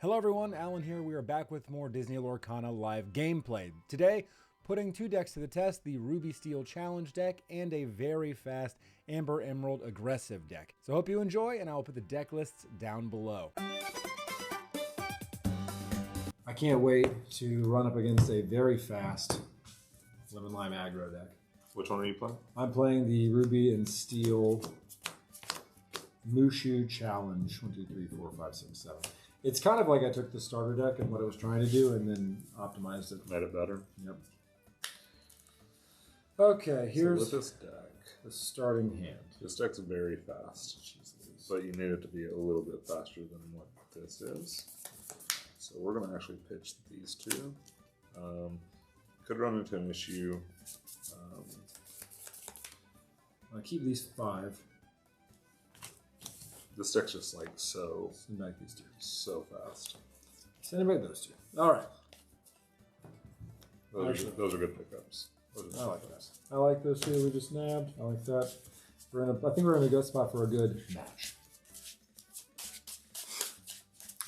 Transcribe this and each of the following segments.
Hello everyone, Alan here. We are back with more Disney Lorcana live gameplay. Today, putting two decks to the test, the Ruby Steel Challenge deck and a very fast Amber Emerald Aggressive deck. So I hope you enjoy, and I will put the deck lists down below. I can't wait to run up against a very fast Lemon Lime Aggro deck. Which one are you playing? I'm playing the Ruby and Steel Mushu Challenge. 1, 2, 3, 4, 5, 6, 7. It's kind of like I took the starter deck and what I was trying to do and then optimized it. Made it better? Yep. Okay, here's so with this deck, the starting hand. This deck's very fast, but you need it to be a little bit faster than what this is. So we're going to actually pitch these two. Could run into an issue. I'll keep these 5. This deck's just like so. Send back these 2. So fast. Send back those 2. All right. Those are good pickups. I like that. I like those 2 we just nabbed. I like that. I think we're in a good spot for a good match.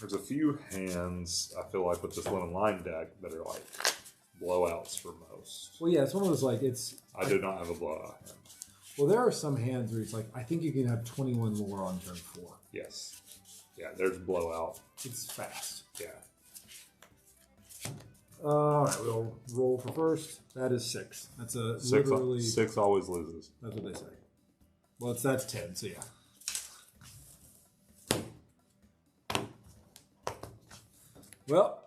There's a few hands I feel like with this Lemon Lime deck that are like blowouts for most. Well, yeah, it's one of those like it's. I do not have a blowout hand. Well, there are some hands where it's like, I think you can have 21 more on turn 4. Yes. Yeah, there's blowout. It's fast. Yeah. All right, we'll roll for first. That is 6. That's a 6, literally... 6 always loses. That's what they say. Well, that's 10, so yeah. Well,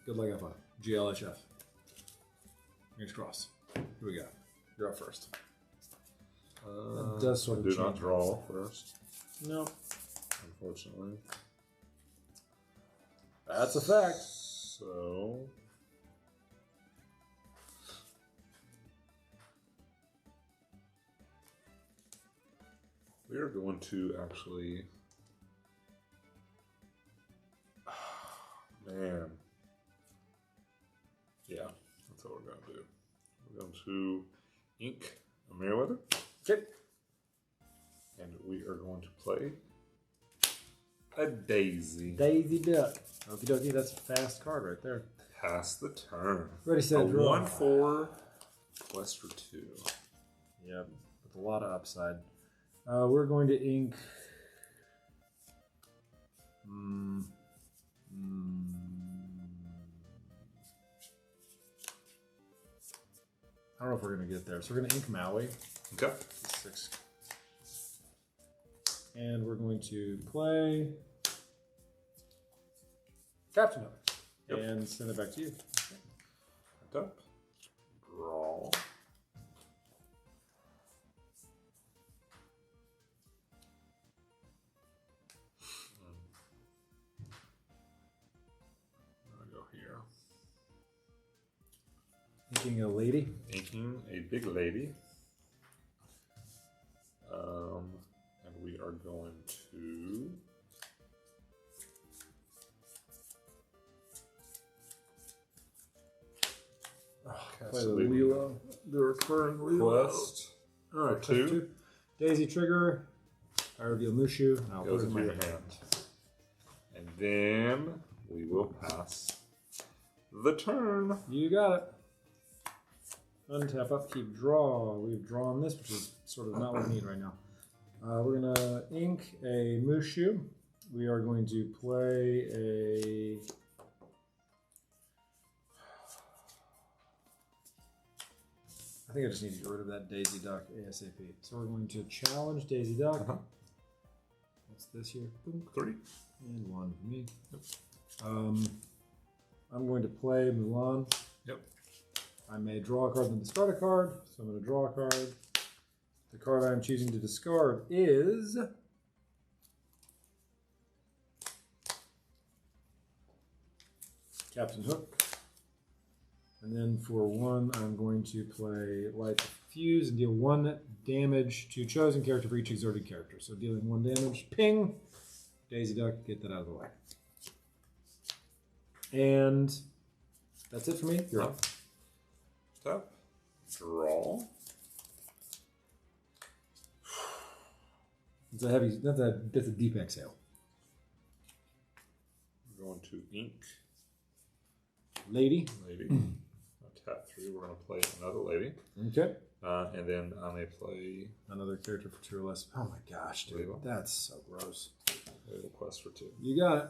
good luck, F5. GLHF. Fingers crossed. Here we go. You're up first. That does sort of do not draw first. No. Unfortunately. That's a fact. So... we are going to actually... man. Yeah, that's what we're going to do. We're going to ink a Merriweather. Okay. And we are going to play a Daisy. Daisy Duck. Okie dokie, that's a fast card right there. Pass the turn. Ready, set, draw. 1/4 quest for 2. Yep, with a lot of upside. We're going to ink. I don't know if we're going to get there. So we're going to ink Maui. Okay. 6. And we're going to play Captain Hook. Yep. And send it back to you. Okay. Up. Draw. I'm going to go here. Inking a lady. Inking a big lady. And we are going to Play the Lilo, the recurring Lilo. Quest. All right, 2. Daisy trigger. I reveal Mushu. I'll Goes put it in into my your hand. hand. And then we will pass the turn. You got it. Untap, upkeep, draw. We've drawn this, which is sort of not what we need right now. We're going to ink a Mushu. We are going to play a... I think I just need to get rid of that Daisy Duck ASAP. So we're going to challenge Daisy Duck. What's this here? Boom. 3. And 1 for me. Yep. I'm going to play Mulan. Yep. I may draw a card and discard a card, so I'm going to draw a card. The card I'm choosing to discard is... Captain Hook. And then for 1, I'm going to play Light the Fuse and deal 1 damage to chosen character for each exerted character. So dealing 1 damage. Ping! Daisy Duck, get that out of the way. And that's it for me. You're up. Tap. Draw. It's a heavy, that's a deep exhale. to ink Lady. Tap 3. We're going to play another lady. Okay. And then I may play another character for 2 or less. Oh my gosh, dude. Legal. That's so gross. We will quest for 2. You got it.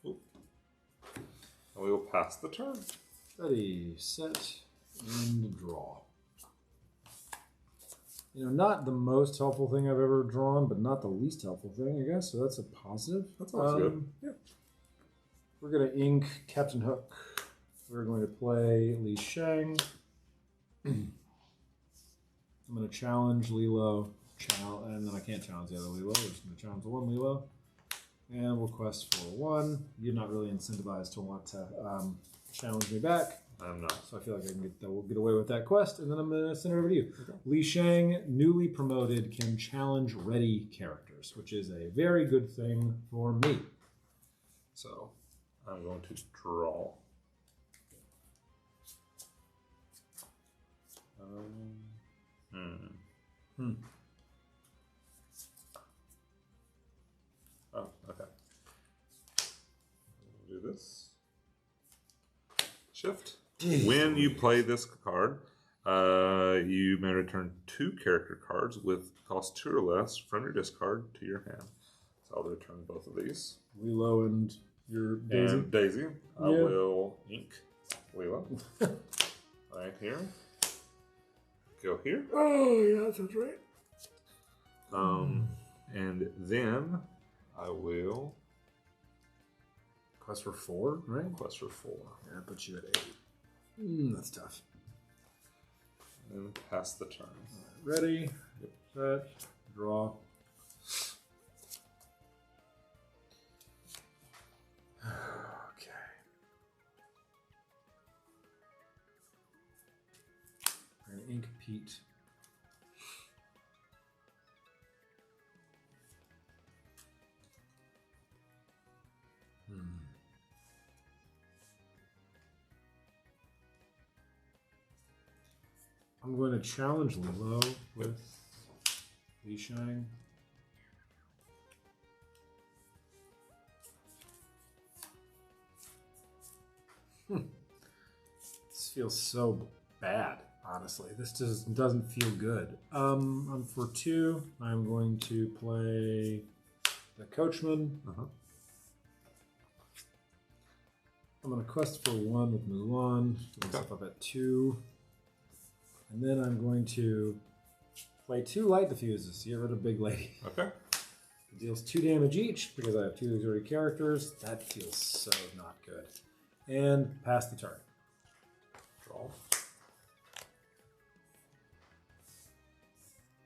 Oop. And we will pass the turn. Ready, set, and draw. You know, not the most helpful thing I've ever drawn, but not the least helpful thing, I guess. So that's a positive. That's always good. Yeah. We're going to ink Captain Hook. We're going to play Li Shang. I'm going to challenge Lilo. And then I can't challenge the other Lilo. We're just going to challenge the one Lilo. And we'll quest for 1. You're not really incentivized to want to challenge me back. I'm not. So I feel like we'll get away with that quest, and then I'm going to send it over to you. Okay. Li Shang, newly promoted, can challenge ready characters, which is a very good thing for me. So I'm going to draw. Oh, okay. We'll do this. Shift. When you play this card, you may return 2 character cards with cost 2 or less from your discard to your hand. So I'll return both of these. Lilo and your Daisy. And Daisy. I will ink Lilo. Right here. Go here. Oh, yeah, that sounds right. And then I will Quest for 4, right? quest for 4. Yeah, that puts you at 8. That's tough. And pass the turn. Ready, set, draw. Okay. We're going to ink Pete. I'm going to challenge Lilo with Li Shang. This feels so bad, honestly. This just doesn't feel good. For 2, I'm going to play the Coachman. I'm going to quest for 1 with Mulan. Get myself up at 2. And then I'm going to play 2 light diffuses to get rid of Big Lady. Okay. It deals 2 damage each because I have 2 auxiliary characters. That feels so not good. And pass the turn. Draw.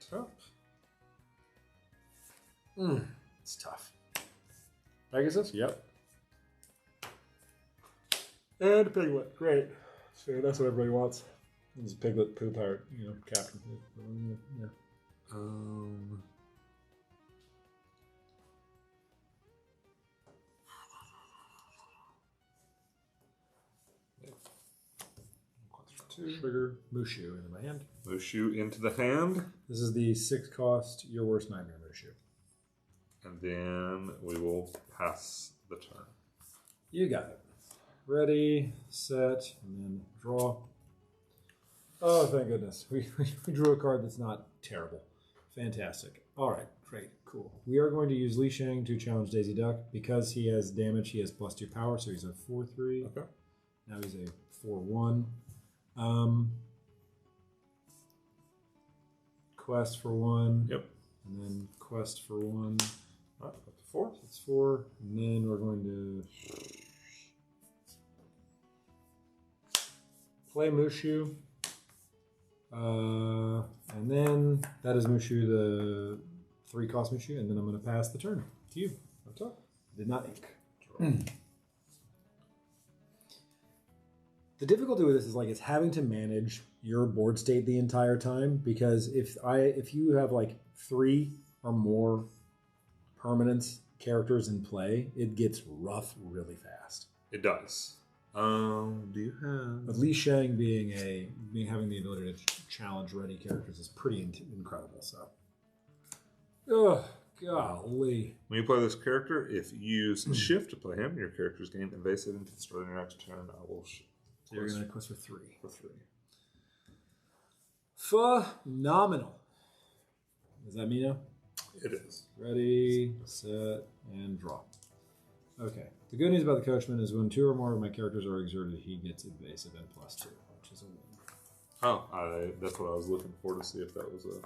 Tap. It's tough. Pegasus? Yep. And Piglet. Great. So that's what everybody wants. It's Piglet, Pooh Pirate, captain. Yeah. Sugar, Mushu into my hand. Mushu into the hand. This is the 6 cost, your worst nightmare Mushu. And then we will pass the turn. You got it. Ready, set, and then draw. Oh, thank goodness. We drew a card that's not terrible. Fantastic. All right, great, cool. We are going to use Li Shang to challenge Daisy Duck. Because he has damage, he has +2 power, so he's a 4/3. Okay. Now he's a 4/1. Quest for 1. Yep. And then quest for 1. All right, up to 4. That's 4. And then we're going to play Mushu. And then that is Mushu, the 3 cost Mushu, and then I'm going to pass the turn to you. That's up. Did not ink. The difficulty with this is it's having to manage your board state the entire time, because if you have 3 or more permanent characters in play, it gets rough really fast. It does. Do you have? But Li Shang having the ability to challenge ready characters is pretty incredible. So, Golly. When you play this character, if you use shift to play him, your character's gain evasive until the start of your next turn. I will. So you're going to quest for 3. For 3. Phenomenal. Does that mean now? It is. Ready, set, and draw. Okay. The good news about the coachman is when 2 or more of my characters are exerted, he gets evasive and +2, which is a win. Oh, that's what I was looking for to see if that was a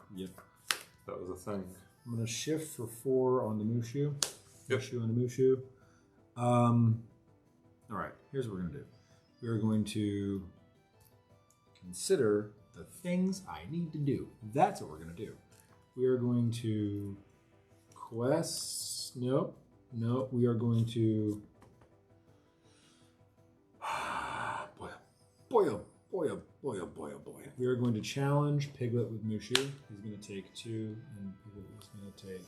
thing. I'm going to shift for 4 on the Mushu. Yep. Mushu and the Mushu. All right, here's what we're going to do. We're going to consider the things I need to do. That's what we're going to do. We are going to quest. Nope. We are going to. Boy. We are going to challenge Piglet with Mushu. He's going to take 2, and Piglet is going to take.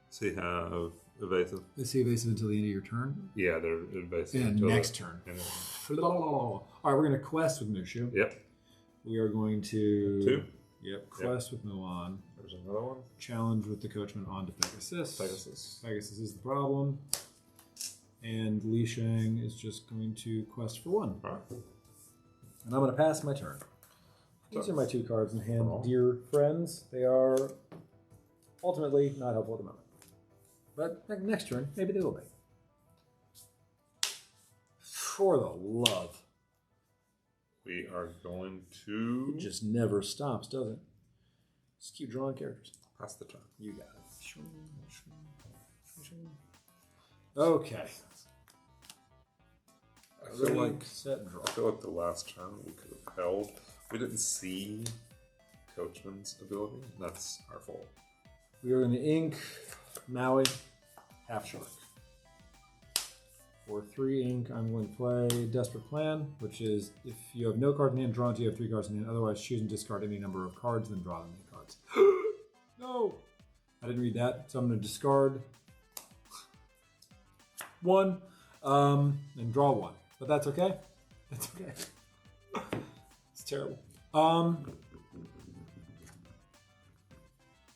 So you have evasive. Is he evasive until the end of your turn? Yeah, they're evasive And until next turn. All right, we're going to quest with Mushu. Yep. We are going to. 2. Yep. Quest with Milan. There's another one. Challenge with the coachman on to Pegasus. Pegasus is the problem. And Li Shang is just going to quest for 1. All right. And I'm going to pass my turn. These are my 2 cards in hand, dear friends. They are ultimately not helpful at the moment. But next turn, maybe they will be. For the love. We are going to... It just never stops, does it? Just keep drawing characters. Pass the turn. You got it. Okay. I feel like set and draw. I feel like the last turn we could have held. We didn't see Coachman's ability. That's our fault. We are going to ink Maui Half Shark. For 3 ink, I'm going to play Desperate Plan, which is if you have no cards in hand, draw until you have 3 cards in hand. Otherwise, choose and discard any number of cards, then draw them many cards. No! I didn't read that, so I'm going to discard 1 and draw 1. But that's okay. That's okay. It's terrible.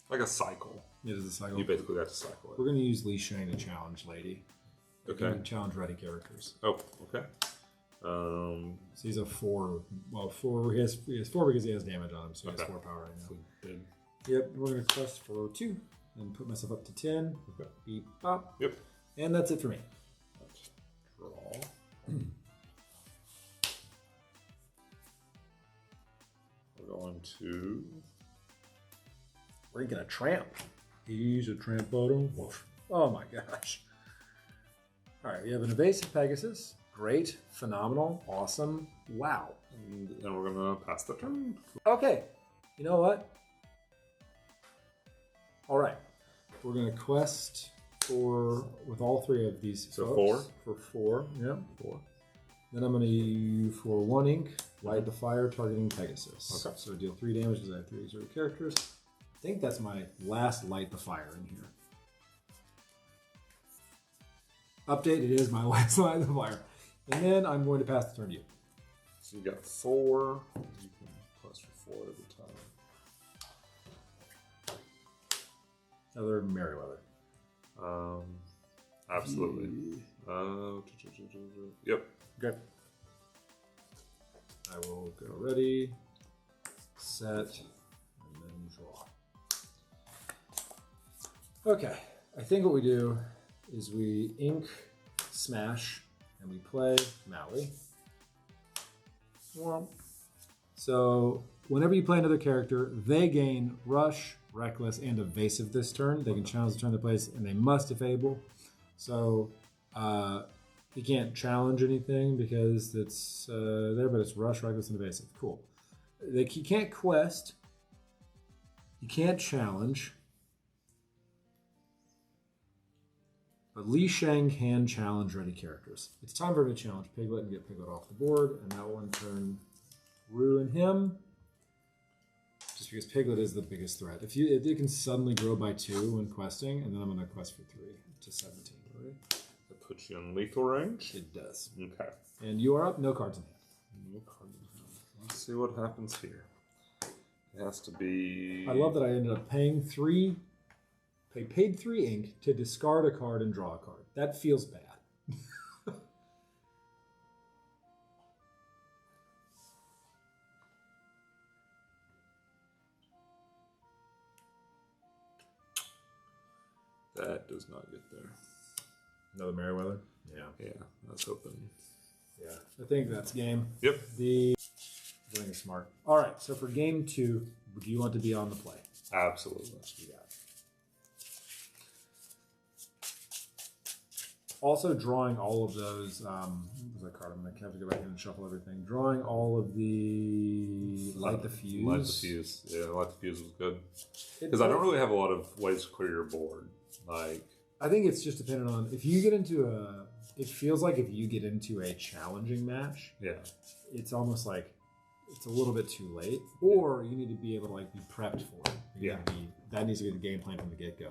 Like a cycle. It is a cycle. You basically got to cycle it. We're going to use Li Shang to challenge Lady. Okay. Challenge ready characters. Oh, okay. So he's a 4. Well, 4. He has 4 because he has damage on him, so he has 4 power right now. Big. Yep. We're going to quest for 2 and put myself up to 10. Okay. Beep pop. Yep. And that's it for me. Let's draw. We're going to. We're inking a tramp. He's a tramp photo. Oh my gosh. All right, we have an evasive Pegasus. Great, phenomenal, awesome. Wow. And then we're going to pass the turn. Okay, you know what? All right, we're going to quest with all 3 of these. So folks. 4? For 4, yep. 4. Then I'm going to use for 1 ink, light the fire, targeting Pegasus. Okay. So deal 3 damage because I have 3 exerted characters. I think that's my last light the fire in here. Update, it is my last light the fire. And then I'm going to pass the turn to you. So you got 4. You can plus for 4 every time. Another Merryweather. Absolutely. Yep. Okay. I will go ready, set, and then draw. Okay. I think what we do is we ink Smash and we play Maui. So whenever you play another character, they gain Rush, Reckless, and Evasive this turn. They can challenge the turn they place, and they must if able. So you can't challenge anything because it's there, but it's Rush, Reckless, and Evasive. Cool. You can't quest. You can't challenge. But Li Shang can challenge ready characters. It's time for him to challenge Piglet and get Piglet off the board, and that will in turn ruin him. Just because Piglet is the biggest threat. If it can suddenly grow by 2 when questing, and then I'm going to quest for 3 to 17. Right. That puts you in lethal range? It does. Okay. And you are up, no cards in hand. No cards in hand. Let's see what happens here. It has to be... I love that I ended up paying paid 3 ink to discard a card and draw a card. That feels bad. That does not get there. Another Merriweather? Yeah. Yeah, I was hoping. Yeah, I think that's game. Yep. I think it's smart. All right, so for game 2, do you want to be on the play? Absolutely. Yeah. Also, drawing all of those. What was that card? I'm going to have to go back in and shuffle everything. Drawing all of the Light the Fuse. Light the Fuse. Yeah, Light the Fuse was good. Because I don't really have a lot of ways to clear your board. Like, I think it's just dependent on if you get into a. It feels like if you get into a challenging match, yeah, it's almost like it's a little bit too late, or you need to be able to like be prepped for it. That needs to be the game plan from the get go.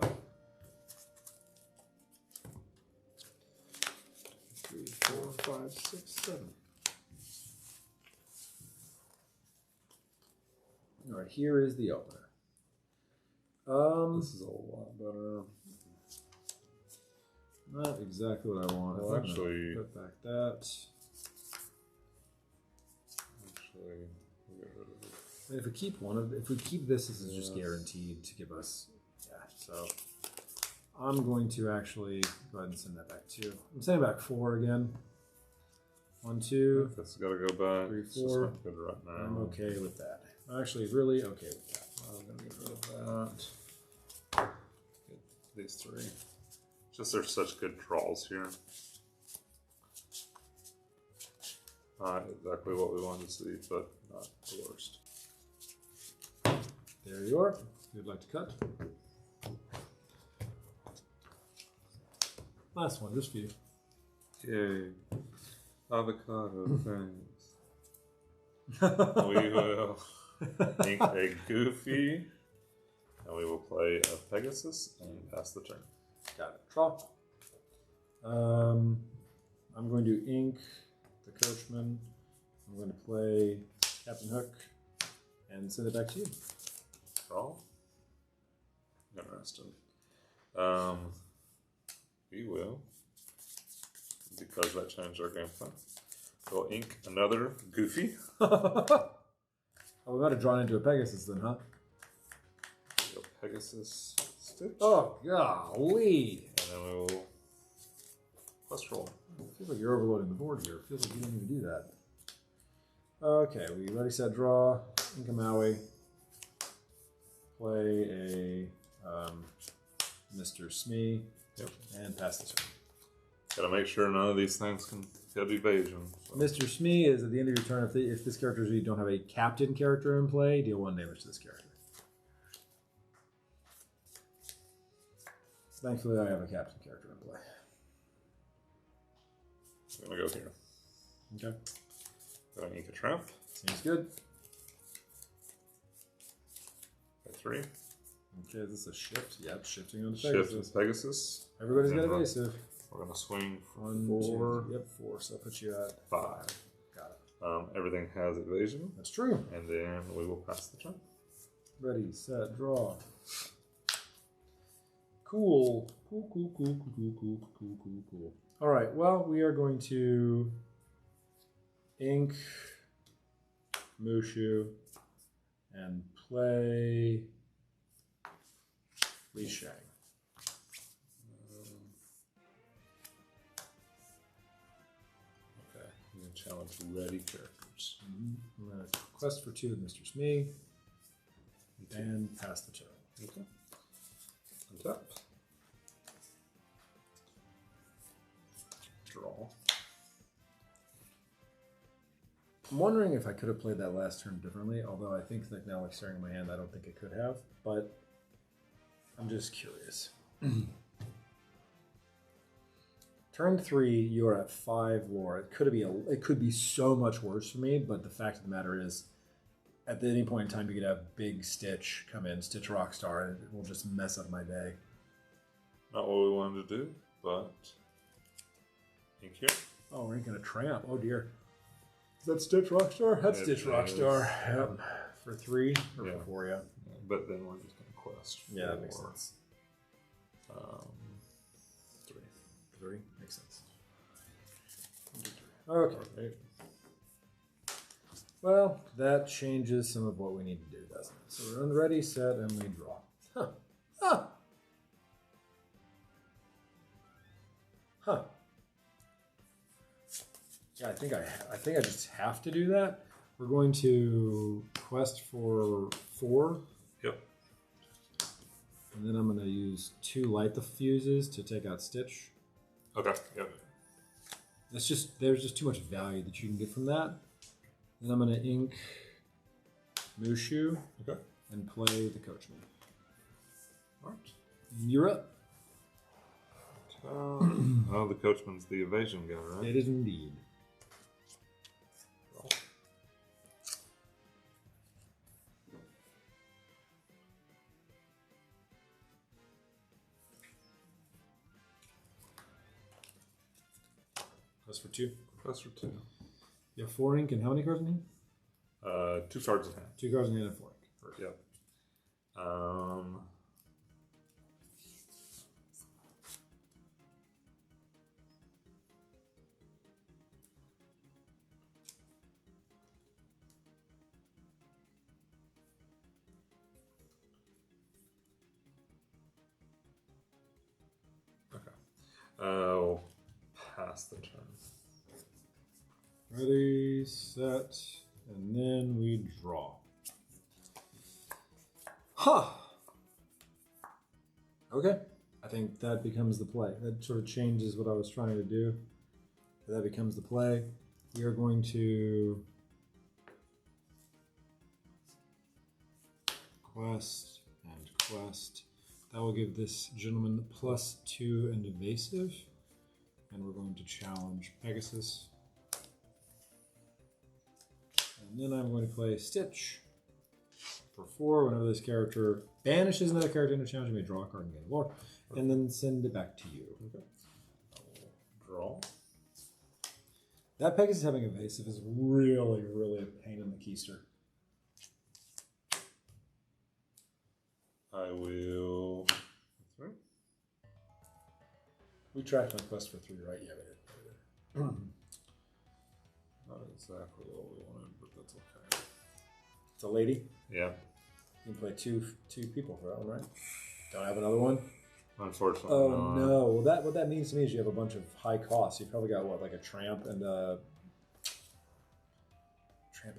3, 4, 5, 6, 7. All right, here is the opener. This is a lot better. Not exactly what I want. Well, actually, put back that. Actually, if we keep this is just guaranteed to give us. Yeah. So I'm going to actually go ahead and send that back too. I'm sending back 4 again. 1, 2. That's got to go back. 3, 4. It's just not good right now. I'm okay with that. Actually, really okay with that. I'm gonna get rid of that. Get these 3. Just there's such good draws here. Not exactly what we wanted to see, but not the worst. There you are. If you'd like to cut. Last one, just for you. Yay. Avocado things. We will ink a Goofy, and we will play a Pegasus and pass the turn. Got it. Draw. I'm going to ink the Coachman. I'm going to play Captain Hook and send it back to you. Draw. Interesting. We will, because that changed our game plan, we'll ink another Goofy. Oh, we might have drawn into a Pegasus then, huh? Go Pegasus Stitch. Oh, golly. And then we will plus roll. It feels like you're overloading the board here. It feels like you didn't even do that. Okay, we ready, set, draw. Ink a Maui. Play a Mr. Smee. Yep. And pass the turn. Gotta make sure none of these things can get evasion. So. Mr. Smee is at the end of your turn. If this character you don't have a captain character in play, deal 1 damage to this character. Thankfully, I have a captain character in play. I'm gonna go here. Okay. Gonna ink a Tramp. Seems good. By 3. Okay, is this a shift? Yep, shifting on the Shift Pegasus. with Pegasus. Everybody's got evasive. We're gonna swing for 1, 4. 2, yep, 4. So that puts you at 5. Got it. Everything has evasion. That's true. And then we will pass the turn. Ready, set, draw. Cool. Cool. All right, well, we are going to ink Mushu and play Li Shang. Okay, I'm going to challenge ready characters. I'm going to quest for 2 with Mr. Smee and pass the turn. Okay. Untap. Draw. I'm wondering if I could have played that last turn differently, although I think that now, like staring at my hand, I don't think I could have, but I'm just curious. Turn 3, you are at 5 lore. It could be so much worse for me, but the fact of the matter is, at any point in time, you could have Big Stitch come in, Stitch Rockstar, and it will just mess up my day. Not what we wanted to do, but ink here. Oh, we're inking a Tramp. Oh dear. Is that Stitch Rockstar? That's Stitch Rockstar. Yep. For 3 or Yeah. for 4, yeah. But then we're just going to quest. Yeah, that makes sense. 3. 3 makes sense. Okay. Right. Well, that changes some of what we need to do, doesn't it? So we're on ready, set, and we draw. Huh. Huh. Huh. Yeah, I think I just have to do that. We're going to quest for 4. Yep. And then I'm going to use 2 light the fuses to take out Stitch. Okay. Yep. There's just too much value that you can get from that. Then I'm going to ink Mushu Okay. and play the Coachman. All right. You're up. Oh, the Coachman's the evasion guy, right? It is indeed. Roll. Quest for 2. Quest for 2. You have 4 ink and how many cards in hand? 2 cards in hand. 2 cards in hand and 4 ink. Yep. Okay. I'll pass the turn. Ready, set, and then we draw. Huh. Okay. I think that becomes the play. That sort of changes what I was trying to do. That becomes the play. We are going to quest and quest. That will give this gentleman +2 and evasive. And we're going to challenge Pegasus. And then I'm going to play Stitch for 4. Whenever this character banishes another character into challenge, you may draw a card and gain a lore. And then send it back to you. Okay. I will draw. That Pegasus having evasive is really, really a pain in the keister. I will. That's right. We tracked my quest for 3, right? Yeah, we did. Not exactly what we wanted, but that's okay. It's a lady. Yeah. You can play two people for that one, right? Don't have another one? Unfortunately. Oh not. no! Well, what that means to me is you have a bunch of high costs. You probably got what, like a tramp and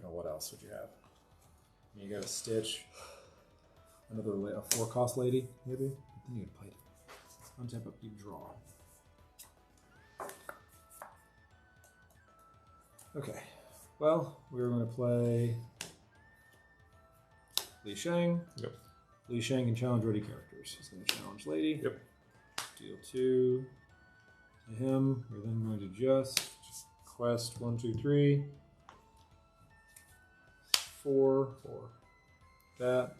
what else would you have? You got a Stitch, another a 4-cost lady, maybe. Then you'd play it. Untap up, you draw. Okay. Well, we're going to play Li Shang. Yep. Li Shang can challenge ready characters. He's going to challenge Lady. Yep. Deal 2 to him. We're then going to just quest 1, 2, 3, 4. That.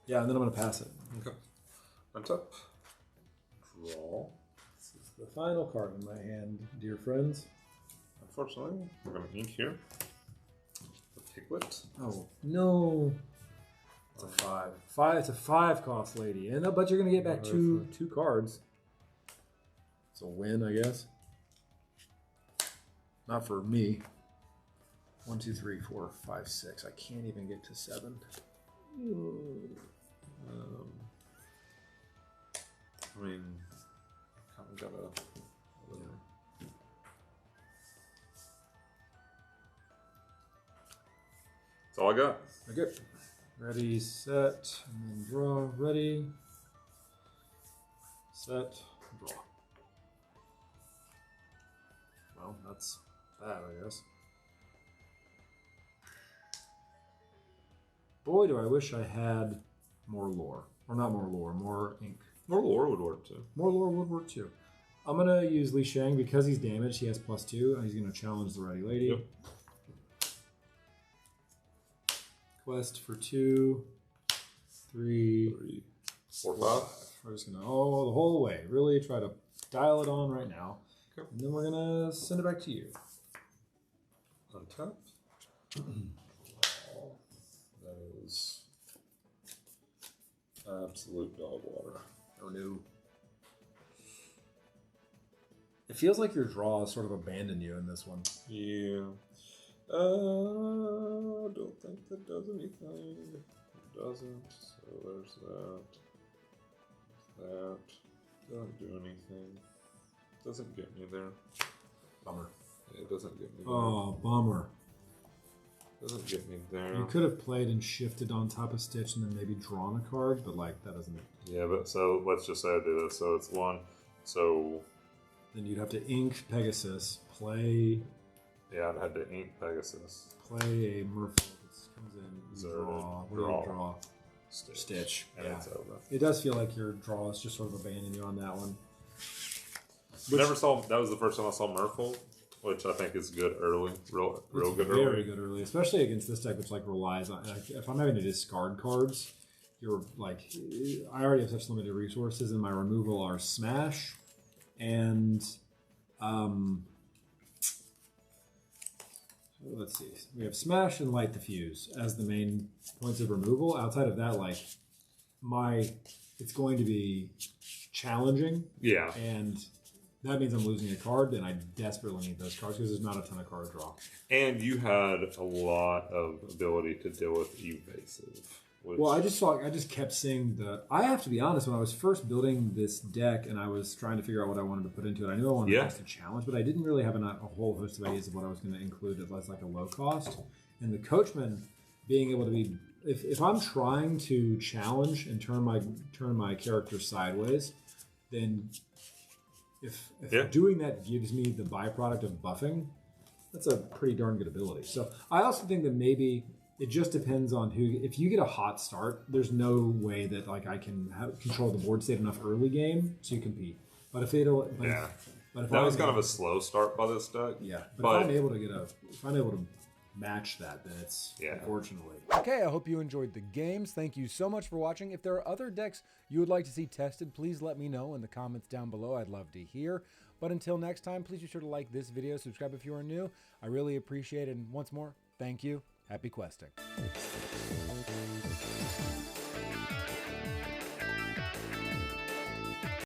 Yeah, and then I'm going to pass it. Okay. Untap. Draw. This is the final card in my hand, dear friends. Unfortunately, we're going to ink here. The Piglet. Oh, no. It's a 5. It's a 5-cost lady. And but you're going to get back two cards. It's a win, I guess. Not for me. 1, 2, 3, 4, 5, 6. I can't even get to 7. I mean, kind of got a. That's all I got. Okay. Ready, set, and then draw. Ready, set, draw. Well, that's that, I guess. Boy, do I wish I had more lore. Or not more lore, more ink. More lore would work too. More lore would work too. I'm going to use Li Shang because he's damaged. He has +2, and he's going to challenge the Ready Lady. Yep. Quest for 2, 3, 4, 5. We're just going to, the whole way. Really try to dial it on right now. Okay. And then we're going to send it back to you. Untap. That is absolute dog water. Oh no. It feels like your draw has sort of abandoned you in this one. Yeah. I don't think that does anything. It doesn't. So there's that. That doesn't do anything. Doesn't get me there. Bummer. Yeah, it doesn't get me there. Oh, bummer. Doesn't get me there. You could have played and shifted on top of Stitch and then maybe drawn a card, but like that doesn't. Yeah, but so let's just say I do this. So it's 1. So then you'd have to ink Pegasus, play. yeah, I'd have to ink Pegasus. Play a Merfolk. It comes in. Zero. Draw. What do you draw? Stitch. And Yeah. it's over. It does feel like your draw is just sort of abandoned you on that one. Never saw. That was the first time I saw Merfolk, which I think is good early, real good Very early. good early, especially against this deck, which like relies on. Like, if I'm having to discard cards, you're like, I already have such limited resources, and my removal are Smash, and let's see, we have Smash and Light the Fuse as the main points of removal. Outside of that, like it's going to be challenging. Yeah. And that means I'm losing a card, and I desperately need those cards because there's not a ton of card draw. And you had a lot of ability to deal with evasive. Well, I just kept seeing I have to be honest, when I was first building this deck and I was trying to figure out what I wanted to put into it, I knew I wanted to challenge, but I didn't really have a whole host of ideas of what I was going to include as like a low cost. And the Coachman being able to be, if I'm trying to challenge and turn my character sideways, then if doing that gives me the byproduct of buffing, that's a pretty darn good ability. So I also think that maybe it just depends on who. If you get a hot start, there's no way that like I can control the board state enough early game to compete. But if it'll, but if that was kind of a slow start by this deck. Yeah, but if I'm able to match that, then it's unfortunately. Okay, I hope you enjoyed the games. Thank you so much for watching. If there are other decks you would like to see tested, please let me know in the comments down below. I'd love to hear. But until next time, please be sure to like this video, subscribe if you are new. I really appreciate it. And once more, thank you. Happy questing.